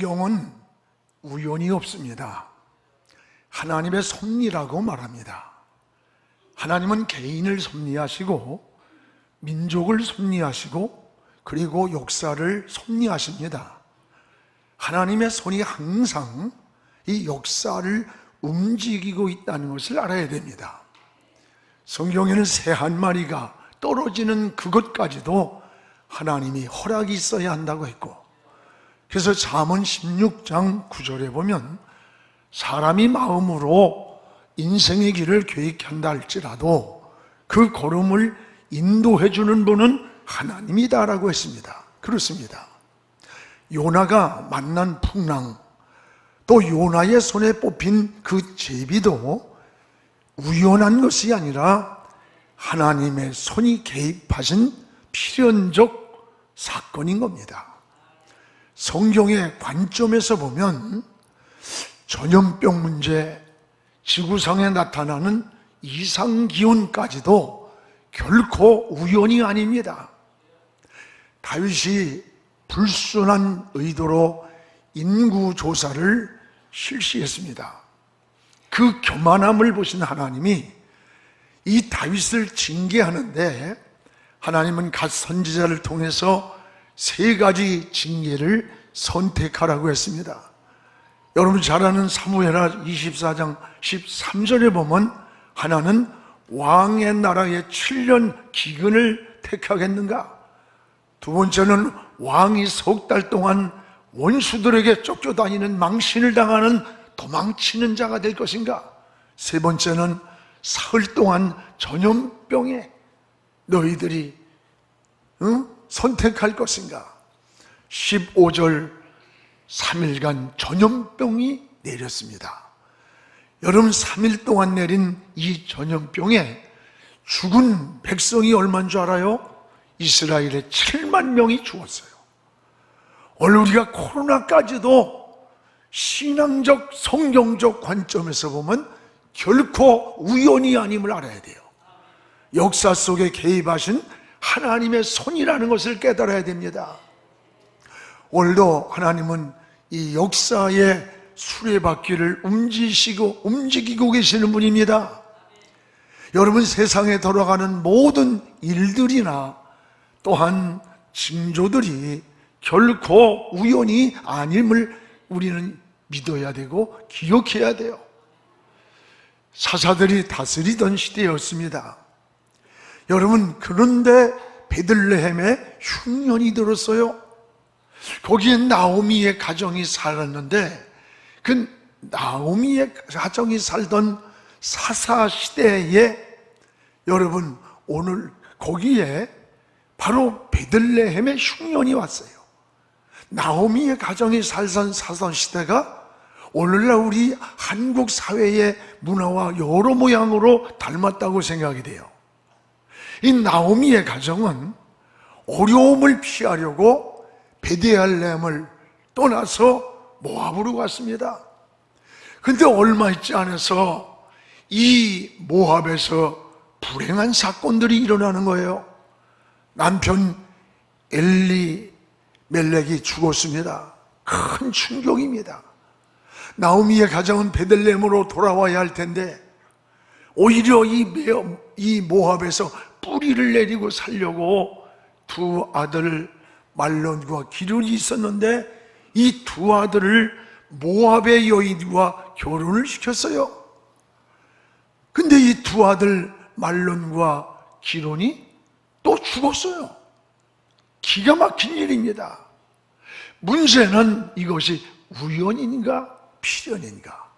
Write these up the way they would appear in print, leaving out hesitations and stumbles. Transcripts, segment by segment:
성경은 우연이 없습니다. 하나님의 섭리라고 말합니다. 하나님은 개인을 섭리하시고 민족을 섭리하시고 그리고 역사를 섭리하십니다. 하나님의 손이 항상 이 역사를 움직이고 있다는 것을 알아야 됩니다. 성경에는 새 한 마리가 떨어지는 그것까지도 하나님이 허락이 있어야 한다고 했고, 그래서 잠언 16장 9절에 보면 사람이 마음으로 인생의 길을 계획한다 할지라도 그 걸음을 인도해 주는 분은 하나님이다라고 했습니다. 그렇습니다. 요나가 만난 풍랑, 또 요나의 손에 뽑힌 그 제비도 우연한 것이 아니라 하나님의 손이 개입하신 필연적 사건인 겁니다. 성경의 관점에서 보면 전염병 문제, 지구상에 나타나는 이상기온까지도 결코 우연이 아닙니다. 다윗이 불순한 의도로 인구조사를 실시했습니다. 그 교만함을 보신 하나님이 이 다윗을 징계하는데 하나님은 갓 선지자를 통해서 세 가지 징계를 선택하라고 했습니다. 여러분 잘 아는 사무엘하 24장 13절에 보면 하나는 왕의 나라에 7년 기근을 택하겠는가? 두 번째는 왕이 석 달 동안 원수들에게 쫓겨다니는 망신을 당하는 도망치는 자가 될 것인가? 세 번째는 사흘 동안 전염병에 너희들이 선택할 것인가? 15절 3일간 전염병이 내렸습니다. 여러분 3일 동안 내린 이 전염병에 죽은 백성이 얼마인 줄 알아요? 이스라엘에 7만 명이 죽었어요. 오늘 우리가 코로나까지도 신앙적 성경적 관점에서 보면 결코 우연이 아님을 알아야 돼요. 역사 속에 개입하신 하나님의 손이라는 것을 깨달아야 됩니다. 오늘도 하나님은 이 역사의 수레바퀴를 움직이고 계시는 분입니다. 여러분 세상에 돌아가는 모든 일들이나 또한 징조들이 결코 우연이 아님을 우리는 믿어야 되고 기억해야 돼요. 사사들이 다스리던 시대였습니다. 여러분 그런데 베들레헴에 흉년이 들었어요. 거기에 나오미의 가정이 살았는데 그 나오미의 가정이 살던 사사 시대에 여러분 오늘 거기에 바로 베들레헴에 흉년이 왔어요. 나오미의 가정이 살던 사사 시대가 오늘날 우리 한국 사회의 문화와 여러 모양으로 닮았다고 생각이 돼요. 이 나오미의 가정은 어려움을 피하려고 베들레헴을 떠나서 모압으로 갔습니다. 근데 얼마 있지 않아서 이 모압에서 불행한 사건들이 일어나는 거예요. 남편 엘리멜렉이 죽었습니다. 큰 충격입니다. 나오미의 가정은 베들레헴으로 돌아와야 할 텐데 오히려 이 모압에서 뿌리를 내리고 살려고 두 아들 말론과 기련이 있었는데 이 두 아들을 모압의 여인과 결혼을 시켰어요. 근데 이 두 아들 말론과 기련이 또 죽었어요. 기가 막힌 일입니다. 문제는 이것이 우연인가 필연인가?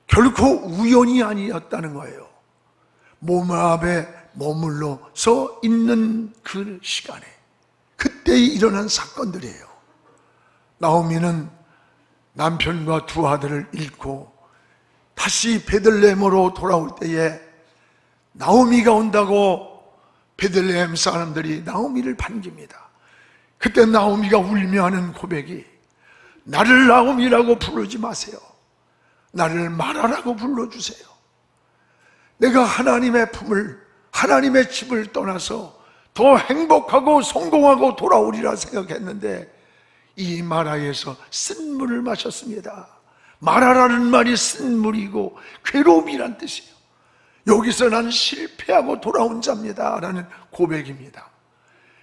결코 우연이 아니었다는 거예요. 모압에 머물러서 있는 그 시간에 그때 일어난 사건들이에요. 나오미는 남편과 두 아들을 잃고 다시 베들레헴으로 돌아올 때에 나오미가 온다고 베들레헴 사람들이 나오미를 반깁니다. 그때 나오미가 울며 하는 고백이 나를 나오미라고 부르지 마세요. 나를 마라라고 불러주세요. 내가 하나님의 품을, 하나님의 집을 떠나서 더 행복하고 성공하고 돌아오리라 생각했는데 이 마라에서 쓴물을 마셨습니다. 마라라는 말이 쓴물이고 괴로움이란 뜻이에요. 여기서 나는 실패하고 돌아온 자입니다 라는 고백입니다.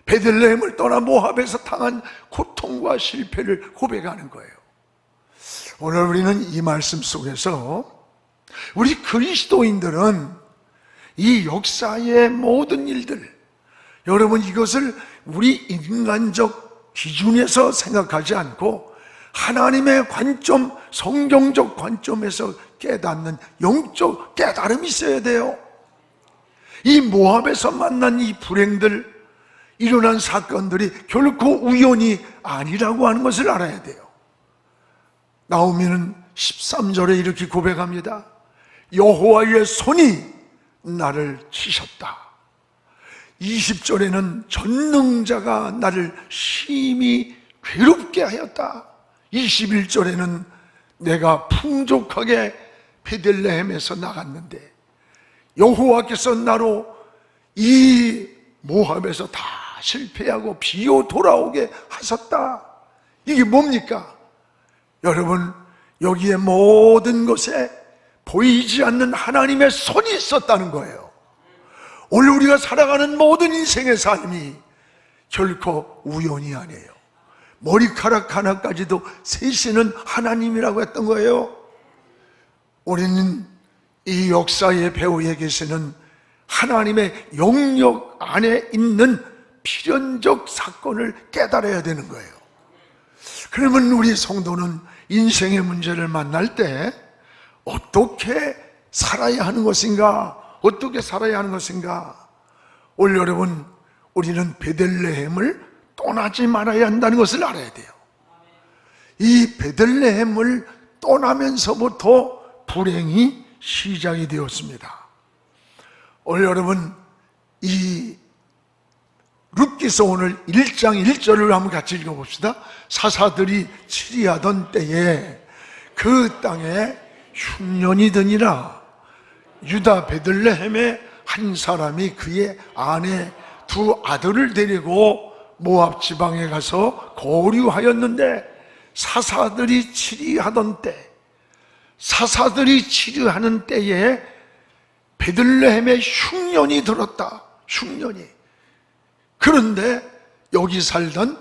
베들레헴을 떠나 모압에서 당한 고통과 실패를 고백하는 거예요. 오늘 우리는 이 말씀 속에서 우리 그리스도인들은 이 역사의 모든 일들, 여러분 이것을 우리 인간적 기준에서 생각하지 않고 하나님의 관점, 성경적 관점에서 깨닫는 영적 깨달음이 있어야 돼요. 이 모압에서 만난 이 불행들, 일어난 사건들이 결코 우연이 아니라고 하는 것을 알아야 돼요. 나오미는 13절에 이렇게 고백합니다. 여호와의 손이 나를 치셨다. 20절에는 전능자가 나를 심히 괴롭게 하였다. 21절에는 내가 풍족하게 베들레헴에서 나갔는데 여호와께서 나로 이 모압에서 다 실패하고 비어 돌아오게 하셨다. 이게 뭡니까? 여러분, 여기에 모든 것에 보이지 않는 하나님의 손이 있었다는 거예요. 오늘 우리가 살아가는 모든 인생의 삶이 결코 우연이 아니에요. 머리카락 하나까지도 세시는 하나님이라고 했던 거예요. 우리는 이 역사의 배후에 계시는 하나님의 영역 안에 있는 필연적 사건을 깨달아야 되는 거예요. 그러면 우리 성도는 인생의 문제를 만날 때 어떻게 살아야 하는 것인가? 어떻게 살아야 하는 것인가? 오늘 여러분, 우리는 베들레헴을 떠나지 말아야 한다는 것을 알아야 돼요. 이 베들레헴을 떠나면서부터 불행이 시작이 되었습니다. 오늘 여러분, 이 룻기서 오늘 1장 1절을 한번 같이 읽어봅시다. 사사들이 치리하던 때에 그 땅에 흉년이 드니라. 유다 베들레헴의 한 사람이 그의 아내 두 아들을 데리고 모압 지방에 가서 거류하였는데 사사들이 치리하던 때, 사사들이 치리하는 때에 베들레헴에 흉년이 들었다. 흉년이. 그런데 여기 살던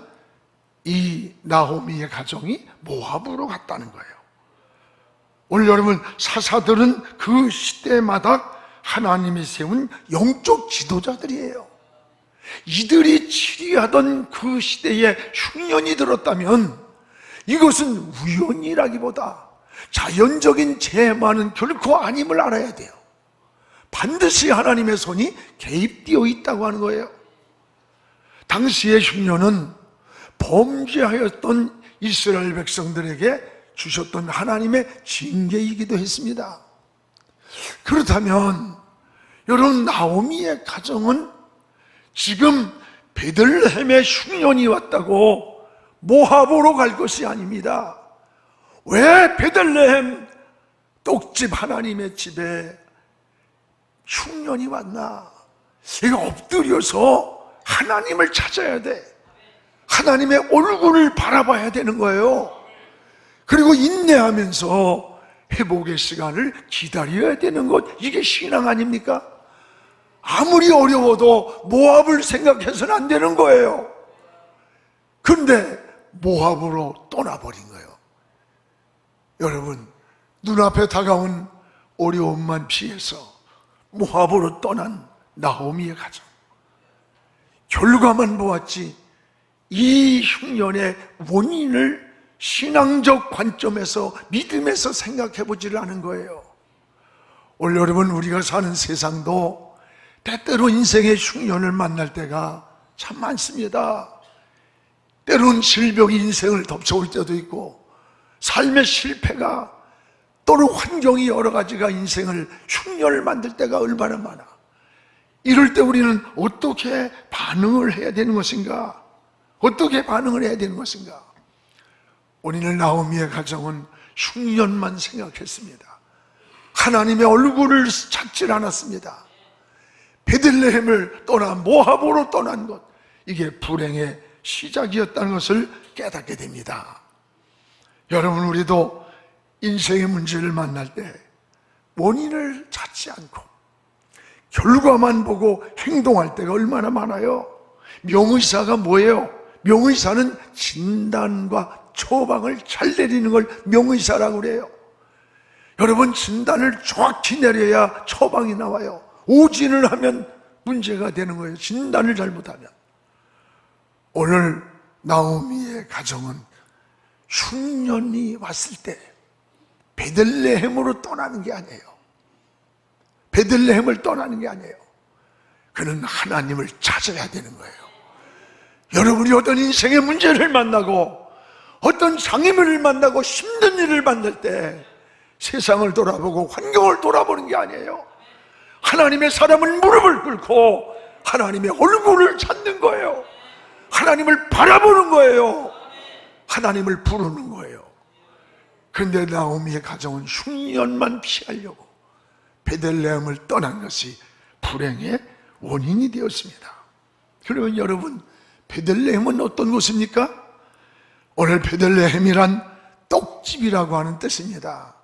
이 나오미의 가정이 모압으로 갔다는 거예요. 오늘 여러분, 사사들은 그 시대마다 하나님이 세운 영적 지도자들이에요. 이들이 치리하던 그 시대에 흉년이 들었다면 이것은 우연이라기보다 자연적인 재해만은 결코 아님을 알아야 돼요. 반드시 하나님의 손이 개입되어 있다고 하는 거예요. 당시의 흉년은 범죄하였던 이스라엘 백성들에게 주셨던 하나님의 징계이기도 했습니다. 그렇다면 여러분, 나오미의 가정은 지금 베들레헴에 흉년이 왔다고 모압으로 갈 것이 아닙니다. 왜 베들레헴 떡집 하나님의 집에 흉년이 왔나? 이거 엎드려서 하나님을 찾아야 돼. 하나님의 얼굴을 바라봐야 되는 거예요. 그리고 인내하면서 회복의 시간을 기다려야 되는 것, 이게 신앙 아닙니까? 아무리 어려워도 모압을 생각해서는 안 되는 거예요. 그런데 모압으로 떠나버린 거예요. 여러분, 눈앞에 다가온 어려움만 피해서 모압으로 떠난 나오미의 가정, 결과만 보았지 이 흉년의 원인을 신앙적 관점에서, 믿음에서 생각해 보지를 않은 거예요. 오늘 여러분, 우리가 사는 세상도 때때로 인생의 흉년을 만날 때가 참 많습니다. 때로는 질병이 인생을 덮쳐올 때도 있고, 삶의 실패가, 또는 환경이 여러 가지가 인생을 흉년을 만들 때가 얼마나 많아. 이럴 때 우리는 어떻게 반응을 해야 되는 것인가? 어떻게 반응을 해야 되는 것인가? 오늘 나오미의 가정은 흉년만 생각했습니다. 하나님의 얼굴을 찾지 않았습니다. 베들레헴을 떠나 모압으로 떠난 것, 이게 불행의 시작이었다는 것을 깨닫게 됩니다. 여러분, 우리도 인생의 문제를 만날 때 원인을 찾지 않고 결과만 보고 행동할 때가 얼마나 많아요. 명의사가 뭐예요? 명의사는 진단과 처방을 잘 내리는 걸 명의사라고 그래요. 여러분, 진단을 정확히 내려야 처방이 나와요. 오진을 하면 문제가 되는 거예요. 진단을 잘못하면. 오늘 나오미의 가정은 흉년이 왔을 때 베들레헴으로 떠나는 게 아니에요. 베들레헴을 떠나는 게 아니에요. 그는 하나님을 찾아야 되는 거예요. 여러분이 어떤 인생의 문제를 만나고 어떤 장애물을 만나고 힘든 일을 만날 때 세상을 돌아보고 환경을 돌아보는 게 아니에요. 하나님의 사람은 무릎을 꿇고 하나님의 얼굴을 찾는 거예요. 하나님을 바라보는 거예요. 하나님을 부르는 거예요. 그런데 나오미의 가정은 흉년만 피하려고 베들레헴을 떠난 것이 불행의 원인이 되었습니다. 그러면 여러분, 베들레헴은 어떤 곳입니까? 오늘 베들레헴이란 떡집이라고 하는 뜻입니다.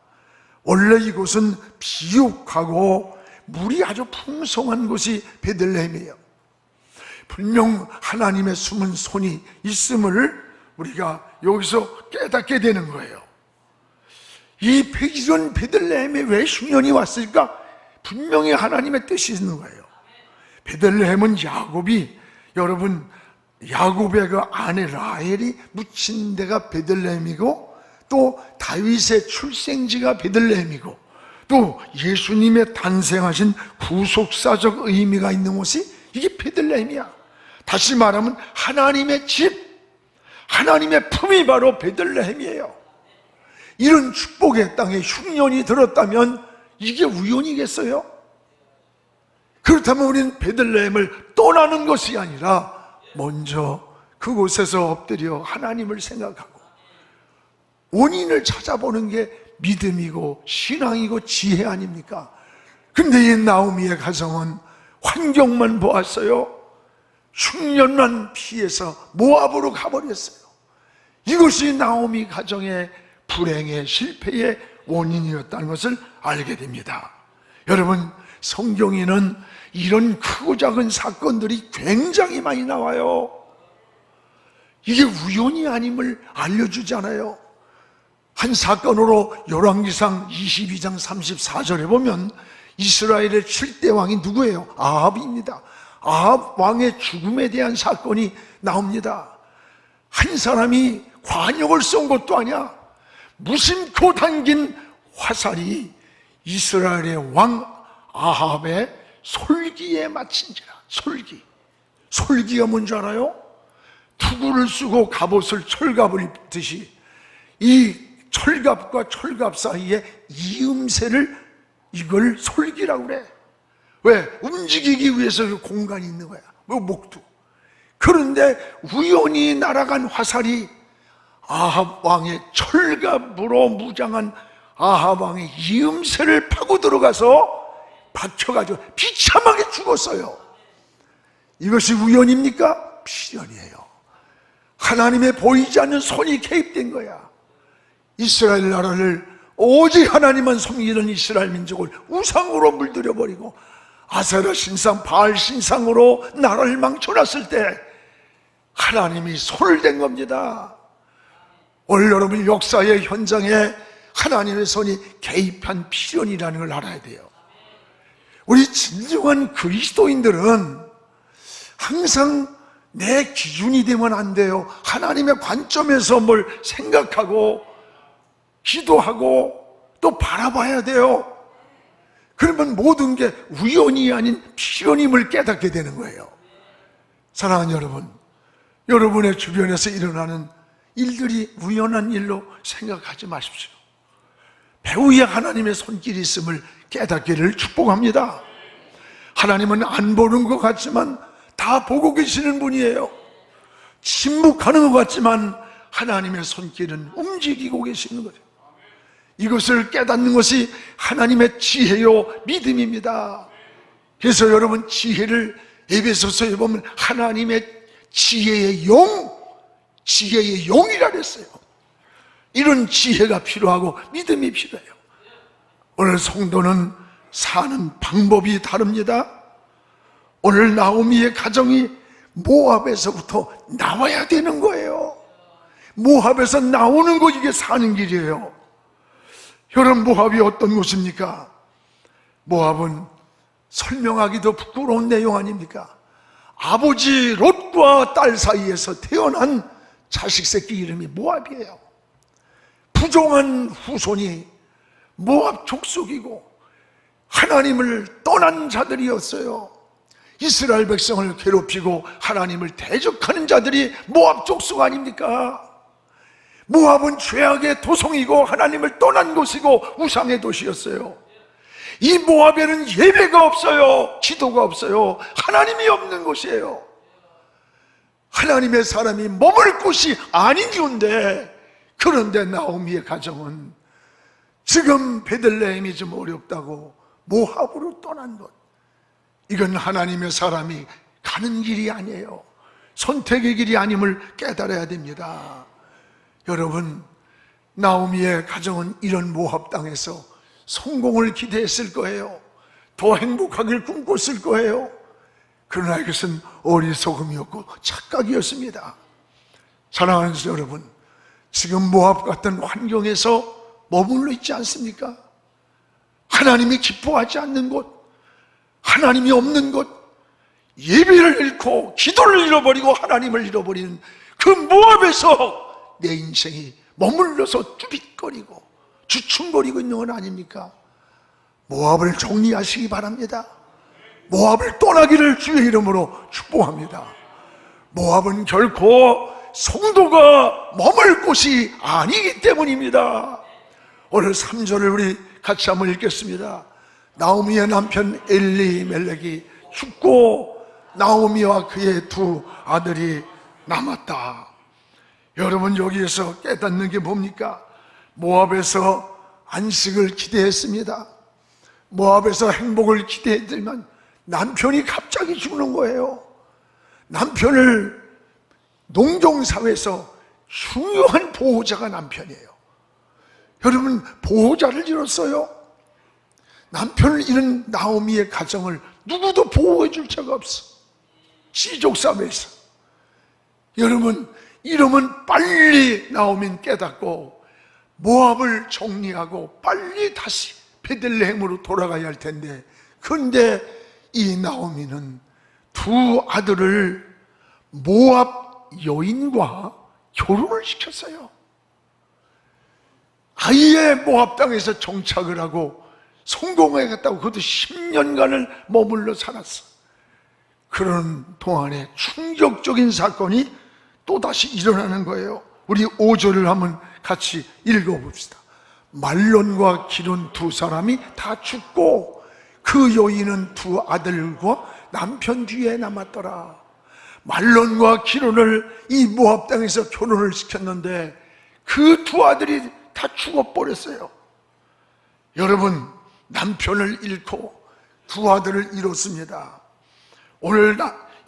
원래 이곳은 비옥하고 물이 아주 풍성한 곳이 베들레헴이에요. 분명 하나님의 숨은 손이 있음을 우리가 여기서 깨닫게 되는 거예요. 이런 베들레헴에 왜 흉년이 왔을까? 분명히 하나님의 뜻이 있는 거예요. 베들레헴은 야곱이, 여러분, 야곱의 그 아내 라헬이 묻힌 데가 베들레헴이고, 또 다윗의 출생지가 베들레헴이고, 또 예수님의 탄생하신 구속사적 의미가 있는 곳이 이게 베들레헴이야. 다시 말하면 하나님의 집, 하나님의 품이 바로 베들레헴이에요. 이런 축복의 땅에 흉년이 들었다면 이게 우연이겠어요? 그렇다면 우리는 베들레헴을 떠나는 것이 아니라 먼저 그곳에서 엎드려 하나님을 생각하고 원인을 찾아보는 게 믿음이고 신앙이고 지혜 아닙니까? 근데 이 나오미의 가정은 환경만 보았어요. 흉년만 피해서 모압으로 가버렸어요. 이것이 나오미 가정의 불행의 실패의 원인이었다는 것을 알게 됩니다. 여러분, 성경에는 이런 크고 작은 사건들이 굉장히 많이 나와요. 이게 우연이 아님을 알려주잖아요. 한 사건으로 열왕기상 22장 34절에 보면 이스라엘의 7대 왕이 누구예요? 아합입니다. 아합 왕의 죽음에 대한 사건이 나옵니다. 한 사람이 관역을 쏜 것도 아니야. 무심코 당긴 화살이 이스라엘의 왕 아합의 솔기에 맞힌지라. 솔기가 뭔지 알아요? 투구를 쓰고 갑옷을 철갑을 입듯이 이 철갑과 철갑 사이에 이음새를, 이걸 솔기라고 그래. 왜? 움직이기 위해서 그 공간이 있는 거야. 뭐 목도. 그런데 우연히 날아간 화살이 아합 왕의 철갑으로 무장한 아합 왕의 이음새를 파고 들어가서 박혀가지고 비참하게 죽었어요. 이것이 우연입니까? 필연이에요. 하나님의 보이지 않는 손이 개입된 거야. 이스라엘 나라를 오직 하나님만 섬기는 이스라엘 민족을 우상으로 물들여버리고 아세라 신상, 바알 신상으로 나라를 망쳐놨을 때 하나님이 손을 댄 겁니다. 오늘 여러분 역사의 현장에 하나님의 손이 개입한 필연이라는 걸 알아야 돼요. 우리 진정한 그리스도인들은 항상 내 기준이 되면 안 돼요. 하나님의 관점에서 뭘 생각하고 기도하고 또 바라봐야 돼요. 그러면 모든 게 우연이 아닌 필연임을 깨닫게 되는 거예요. 사랑하는 여러분, 여러분의 주변에서 일어나는 일들이 우연한 일로 생각하지 마십시오. 배후에 하나님의 손길이 있음을 깨닫기를 축복합니다. 하나님은 안 보는 것 같지만 다 보고 계시는 분이에요. 침묵하는 것 같지만 하나님의 손길은 움직이고 계시는 거죠. 이것을 깨닫는 것이 하나님의 지혜요 믿음입니다. 그래서 여러분, 지혜를 에베소서에 보면 하나님의 지혜의 영이라 그랬어요. 이런 지혜가 필요하고 믿음이 필요해요. 오늘 성도는 사는 방법이 다릅니다. 오늘 나오미의 가정이 모압에서부터 나와야 되는 거예요. 모압에서 나오는 거, 이게 사는 길이에요. 여러분, 모압이 어떤 곳입니까? 모압은 설명하기도 부끄러운 내용 아닙니까? 아버지 롯과 딸 사이에서 태어난 자식 새끼 이름이 모압이에요. 부정한 후손이 모압 족속이고 하나님을 떠난 자들이었어요. 이스라엘 백성을 괴롭히고 하나님을 대적하는 자들이 모압 족속 아닙니까? 모압은 죄악의 도성이고 하나님을 떠난 곳이고 우상의 도시였어요. 이 모압에는 예배가 없어요. 기도가 없어요. 하나님이 없는 곳이에요. 하나님의 사람이 머물 곳이 아닌 기운데, 그런데 나오미의 가정은 지금 베들레헴이 좀 어렵다고 모압으로 떠난 것, 이건 하나님의 사람이 가는 길이 아니에요. 선택의 길이 아님을 깨달아야 됩니다. 여러분, 나오미의 가정은 이런 모압 땅에서 성공을 기대했을 거예요. 더 행복하길 꿈꿨을 거예요. 그러나 이것은 어리석음이었고 착각이었습니다. 사랑하는 여러분, 지금 모압 같은 환경에서 머물러 있지 않습니까? 하나님이 기뻐하지 않는 곳, 하나님이 없는 곳, 예배를 잃고 기도를 잃어버리고 하나님을 잃어버리는 그 모압에서 내 인생이 머물러서 쭈빗거리고 주춤거리고 있는 건 아닙니까? 모압을 정리하시기 바랍니다. 모압을 떠나기를 주의 이름으로 축복합니다. 모압은 결코 성도가 머물 곳이 아니기 때문입니다. 오늘 3절을 우리 같이 한번 읽겠습니다. 나오미의 남편 엘리멜렉이 죽고 나오미와 그의 두 아들이 남았다. 여러분, 여기에서 깨닫는 게 뭡니까? 모압에서 안식을 기대했습니다. 모압에서 행복을 기대했지만 남편이 갑자기 죽는 거예요. 남편을 농경사회에서 중요한 보호자가 남편이에요. 여러분, 보호자를 잃었어요. 남편을 잃은 나오미의 가정을 누구도 보호해 줄 자가 없어. 시족사회에서. 여러분, 이러면 빨리 나오미는 깨닫고 모압을 정리하고 빨리 다시 베들레헴으로 돌아가야 할 텐데, 그런데 이 나오미는 두 아들을 모압 여인과 결혼을 시켰어요. 아예 모압 땅에서 정착을 하고 성공해갔다고, 그것도 10년간을 머물러 살았어. 그런 동안에 충격적인 사건이 또다시 일어나는 거예요. 우리 5절을 한번 같이 읽어봅시다. 말론과 기론 두 사람이 다 죽고 그 여인은 두 아들과 남편 뒤에 남았더라. 말론과 기론을 이 모압 땅에서 결혼을 시켰는데 그 두 아들이 다 죽어버렸어요. 여러분, 남편을 잃고 두 아들을 잃었습니다. 오늘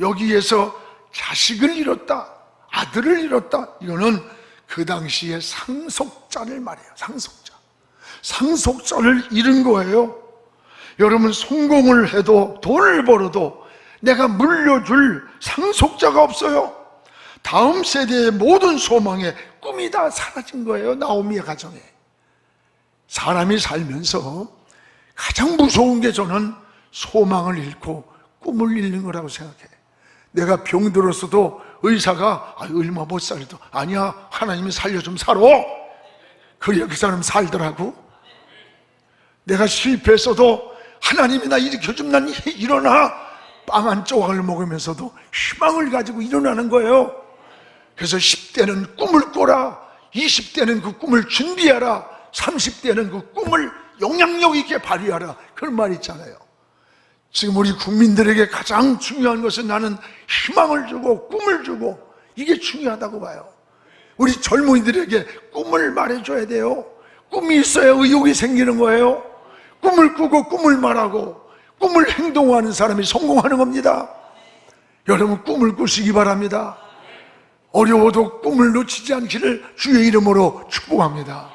여기에서 자식을 잃었다, 아들을 잃었다, 이거는 그 당시에 상속자를 말해요. 상속자를 잃은 거예요. 여러분, 성공을 해도 돈을 벌어도 내가 물려줄 상속자가 없어요. 다음 세대의 모든 소망에 꿈이 다 사라진 거예요. 나오미의 가정에. 사람이 살면서 가장 무서운 게 저는 소망을 잃고 꿈을 잃는 거라고 생각해요. 내가 병들었어도 의사가 얼마 못 살도, 아니야, 하나님이 살려 좀 살아. 그래야 그 사람 살더라고. 내가 실패했어도 하나님이 나 일으켜주면 난 일어나. 빵 한 조각을 먹으면서도 희망을 가지고 일어나는 거예요. 그래서 10대는 꿈을 꿔라, 20대는 그 꿈을 준비하라, 30대는 그 꿈을 영향력 있게 발휘하라, 그런 말 있잖아요. 지금 우리 국민들에게 가장 중요한 것은 나는 희망을 주고 꿈을 주고, 이게 중요하다고 봐요. 우리 젊은이들에게 꿈을 말해줘야 돼요. 꿈이 있어야 의욕이 생기는 거예요. 꿈을 꾸고 꿈을 말하고 꿈을 행동하는 사람이 성공하는 겁니다. 여러분 꿈을 꾸시기 바랍니다. 어려워도 꿈을 놓치지 않기를 주의 이름으로 축복합니다.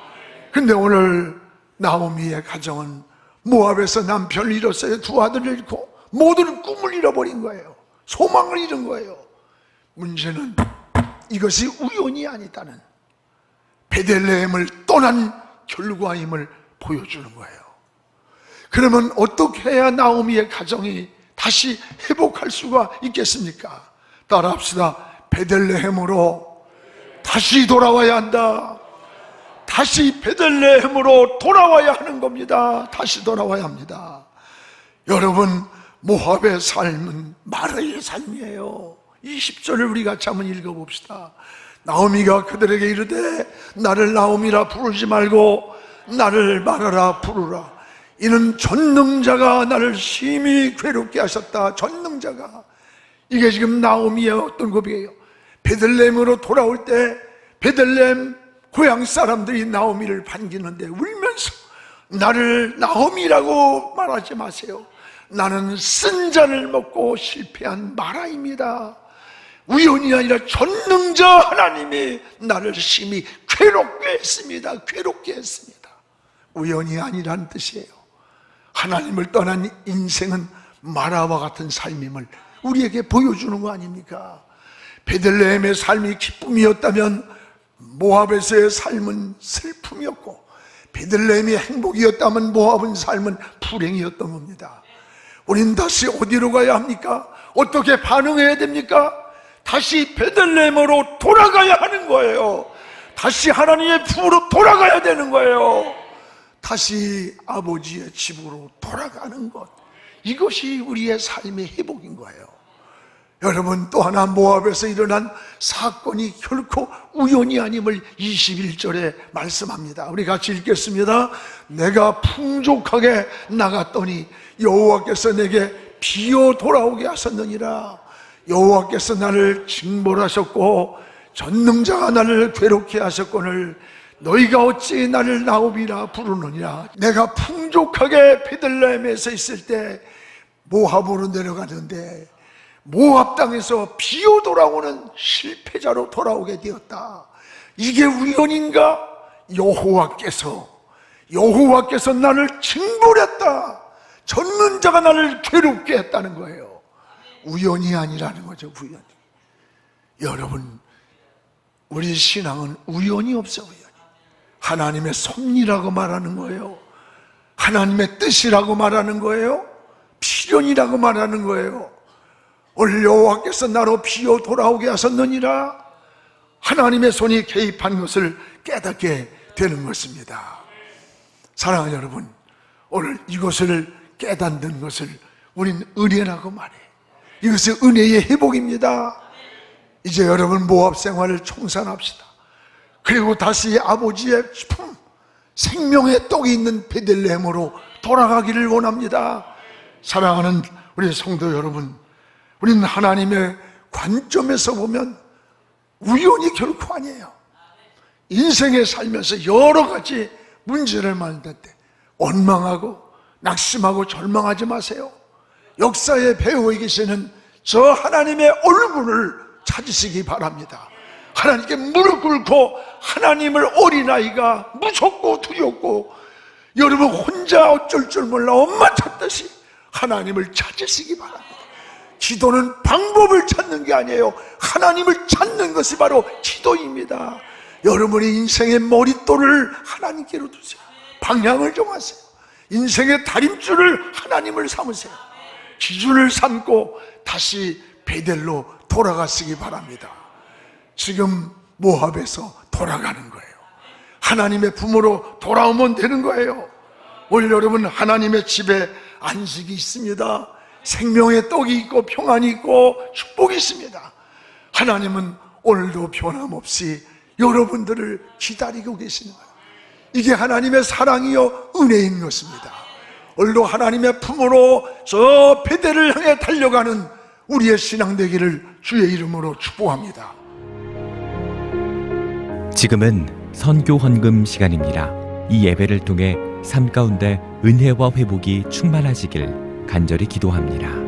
근데 오늘 나오미의 가정은 모압에서 남편을 잃었어요. 두 아들을 잃고 모든 꿈을 잃어버린 거예요. 소망을 잃은 거예요. 문제는 이것이 우연이 아니다는 베들레헴을 떠난 결과임을 보여주는 거예요. 그러면 어떻게 해야 나오미의 가정이 다시 회복할 수가 있겠습니까? 따라합시다. 베들레헴으로 다시 돌아와야 한다. 다시 베들레헴으로 돌아와야 하는 겁니다. 다시 돌아와야 합니다. 여러분, 모압의 삶은 마라의 삶이에요. 20절을 우리 같이 한번 읽어봅시다. 나오미가 그들에게 이르되 나를 나오미라 부르지 말고 나를 마라라 부르라. 이는 전능자가 나를 심히 괴롭게 하셨다. 전능자가. 이게 지금 나오미의 어떤 고백이에요. 베들레헴으로 돌아올 때 베들레헴 고향 사람들이 나오미를 반기는데 울면서 나를 나오미라고 말하지 마세요. 나는 쓴 잔을 먹고 실패한 마라입니다. 우연이 아니라 전능자 하나님이 나를 심히 괴롭게 했습니다. 괴롭게 했습니다. 우연이 아니라는 뜻이에요. 하나님을 떠난 인생은 마라와 같은 삶임을 우리에게 보여주는 거 아닙니까? 베들레헴의 삶이 기쁨이었다면 모압에서의 삶은 슬픔이었고, 베들레헴이 행복이었다면 모압은 삶은 불행이었던 겁니다. 우린 다시 어디로 가야 합니까? 어떻게 반응해야 됩니까? 다시 베들레헴으로 돌아가야 하는 거예요. 다시 하나님의 품으로 돌아가야 되는 거예요. 다시 아버지의 집으로 돌아가는 것, 이것이 우리의 삶의 회복인 거예요. 여러분, 또 하나 모압에서 일어난 사건이 결코 우연이 아님을 21절에 말씀합니다. 우리 같이 읽겠습니다. 내가 풍족하게 나갔더니 여호와께서 내게 비어 돌아오게 하셨느니라. 여호와께서 나를 징벌하셨고 전능자가 나를 괴롭게 하셨거늘 너희가 어찌 나를 나오미라 부르느냐. 내가 풍족하게 베들레헴에서 있을 때 모압으로 내려가는데 모압 땅에서 비어 돌아오는 실패자로 돌아오게 되었다. 이게 우연인가? 여호와께서 나를 징벌했다. 전능자가 나를 괴롭게 했다는 거예요. 우연이 아니라는 거죠. 우연이. 여러분, 우리 신앙은 우연이 없어. 우연이. 하나님의 섭리라고 말하는 거예요. 하나님의 뜻이라고 말하는 거예요. 필연이라고 말하는 거예요. 오늘 여호와께서 나로 비어 돌아오게 하셨느니라. 하나님의 손이 개입한 것을 깨닫게 되는 것입니다. 사랑하는 여러분, 오늘 이것을 깨닫는 것을 우린 은혜라고 말해. 이것은 은혜의 회복입니다. 이제 여러분 모압 생활을 청산합시다. 그리고 다시 아버지의 품, 생명의 떡이 있는 베들레헴으로 돌아가기를 원합니다. 사랑하는 우리 성도 여러분, 우리는 하나님의 관점에서 보면 우연이 결코 아니에요. 인생에 살면서 여러 가지 문제를 만날 때 원망하고 낙심하고 절망하지 마세요. 역사의 배후에 계시는 저 하나님의 얼굴을 찾으시기 바랍니다. 하나님께 무릎 꿇고, 하나님을 어린아이가 무섭고 두렵고 여러분 혼자 어쩔 줄 몰라 엄마 찾듯이 하나님을 찾으시기 바랍니다. 기도는 방법을 찾는 게 아니에요. 하나님을 찾는 것이 바로 기도입니다. 여러분의 인생의 머릿돌을 하나님께로 두세요. 방향을 정하세요. 인생의 다림줄을 하나님을 삼으세요. 기준을 삼고 다시 베델로 돌아가시기 바랍니다. 지금 모압에서 돌아가는 거예요. 하나님의 품으로 돌아오면 되는 거예요. 오늘 여러분, 하나님의 집에 안식이 있습니다. 생명의 떡이 있고 평안이 있고 축복이 있습니다. 하나님은 오늘도 변함없이 여러분들을 기다리고 계시는 거예요. 이게 하나님의 사랑이요 은혜인 것입니다. 오늘도 하나님의 품으로 저 베델을 향해 달려가는 우리의 신앙 되기를 주의 이름으로 축복합니다. 지금은 선교 헌금 시간입니다. 이 예배를 통해 삶 가운데 은혜와 회복이 충만하시길 간절히 기도합니다.